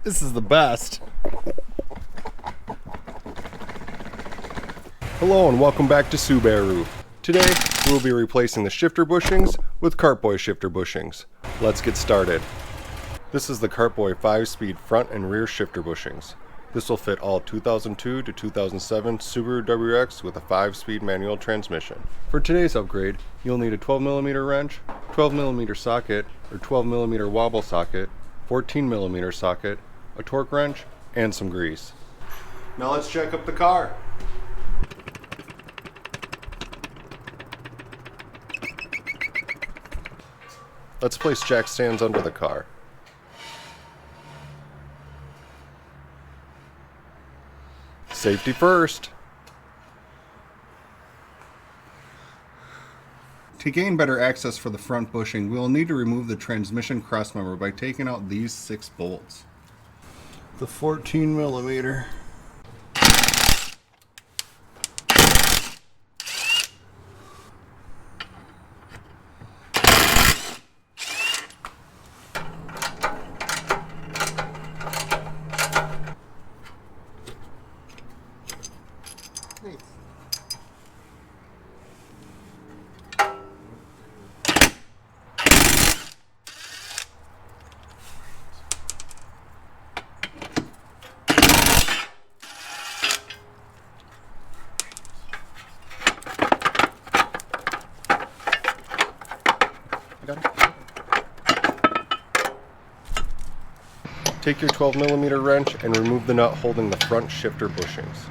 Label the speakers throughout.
Speaker 1: This is the best. Hello and welcome back to Subaru. Today we will be replacing the shifter bushings with Kartboy shifter bushings. Let's get started. This is the Kartboy 5-speed front and rear shifter bushings. This will fit all 2002 to 2007 Subaru WRX with a 5-speed manual transmission. For today's upgrade, you'll need a 12mm wrench, 12mm socket or 12mm wobble socket, 14mm socket, a torque wrench, and some grease. Now let's jack up the car. Let's place jack stands under the car. Safety first. To gain better access for the front bushing, we will need to remove the transmission crossmember by taking out these 6 bolts. The 14mm. Take your 12mm wrench and remove the nut holding the front shifter bushings.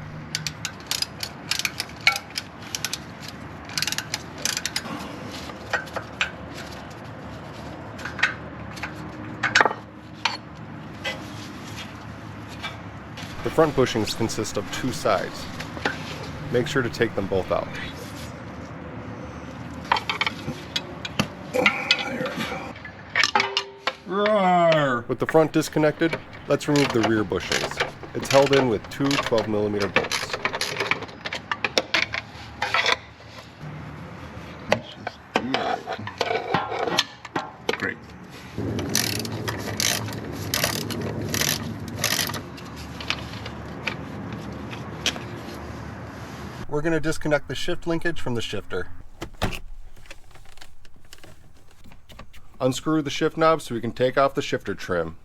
Speaker 1: The front bushings consist of 2 sides. Make sure to take them both out. With the front disconnected, let's remove the rear bushings. It's held in with 2 12mm bolts.
Speaker 2: That's just good. Great.
Speaker 1: We're going to disconnect the shift linkage from the shifter. Unscrew the shift knob so we can take off the shifter trim.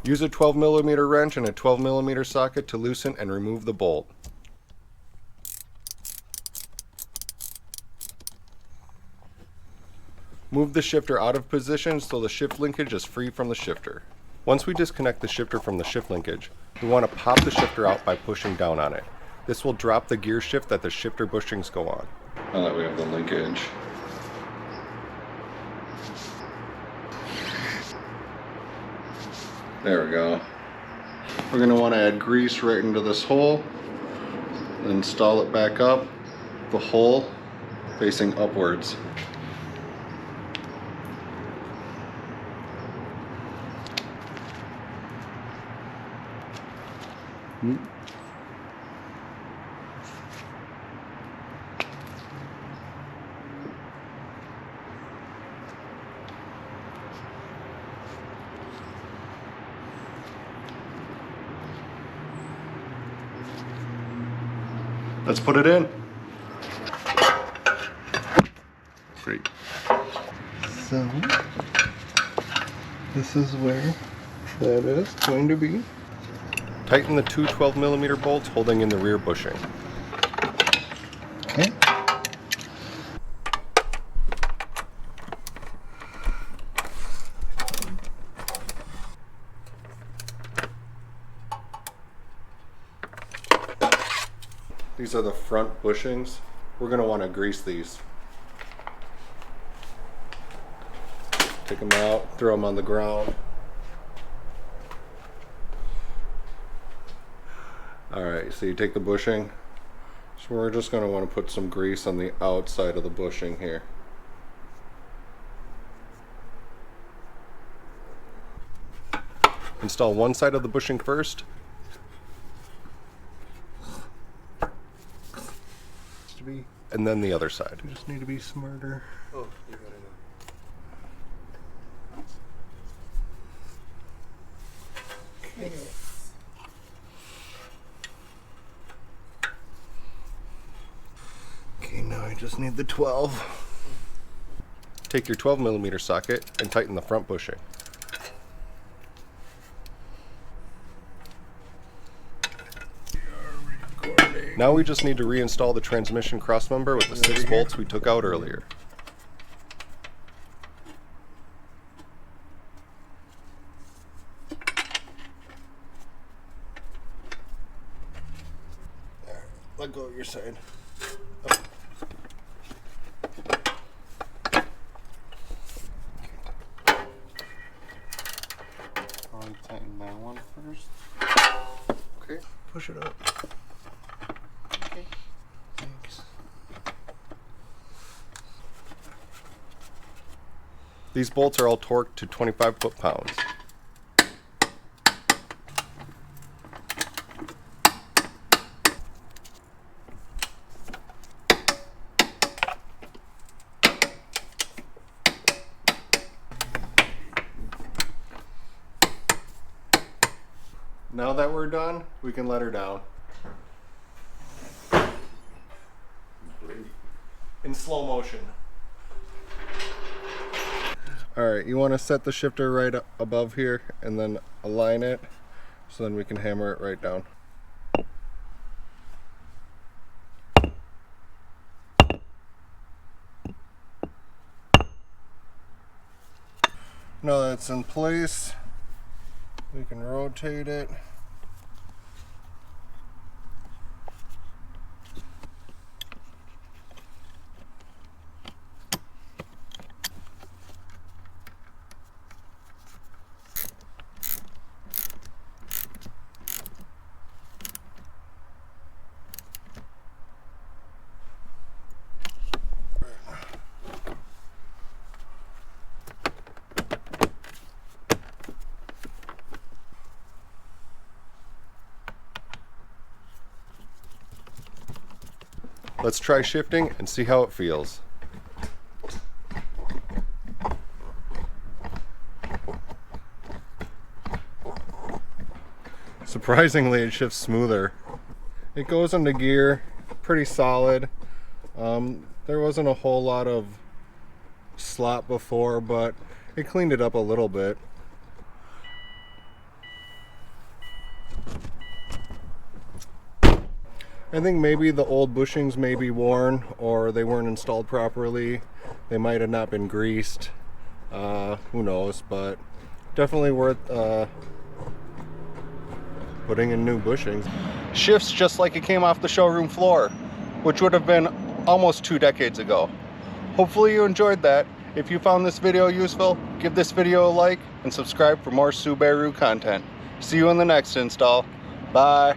Speaker 1: Use a 12mm wrench and a 12mm socket to loosen and remove the bolt. Move the shifter out of position so the shift linkage is free from the shifter. Once we disconnect the shifter from the shift linkage, we want to pop the shifter out by pushing down on it. This will drop the gear shift that the shifter bushings go on.
Speaker 2: Now that we have the linkage. There we go.
Speaker 1: We're going to want to add grease right into this hole, and install it back up, the hole facing upwards. Let's put it in.
Speaker 2: Great.
Speaker 1: So, this is where that is going to be. Tighten the 2 12mm bolts holding in the rear bushing.
Speaker 2: Okay.
Speaker 1: These are the front bushings. We're going to want to grease these. Take them out, throw them on the ground. Alright, so you take the bushing. So we're just going to want to put some grease on the outside of the bushing here. Install one side of the bushing first. To be and then the other side. You just need to be smarter.
Speaker 3: Oh, you gotta go.
Speaker 1: Okay, now I just need the 12. Take your 12mm socket and tighten the front bushing. Now we just need to reinstall the transmission crossmember with the 6 bolts we took out earlier. Let go of your side. Oh.
Speaker 3: I'll tighten that one first.
Speaker 1: Okay, push it up.
Speaker 3: Okay.
Speaker 1: Thanks. These bolts are all torqued to 25 foot-pounds. Now that we're done, we can let her down. In slow motion. Alright, you want to set the shifter right above here and then align it so then we can hammer it right down. Now that it's in place, we can rotate it. Let's try shifting and see how it feels. Surprisingly, it shifts smoother. It goes into gear pretty solid. There wasn't a whole lot of slop before, but it cleaned it up a little bit. I think maybe the old bushings may be worn, or they weren't installed properly. They might have not been greased. Who knows, but definitely worth putting in new bushings. Shifts just like it came off the showroom floor, which would have been almost 2 decades ago. Hopefully you enjoyed that. If you found this video useful, give this video a like and subscribe for more Subaru content. See you in the next install. Bye.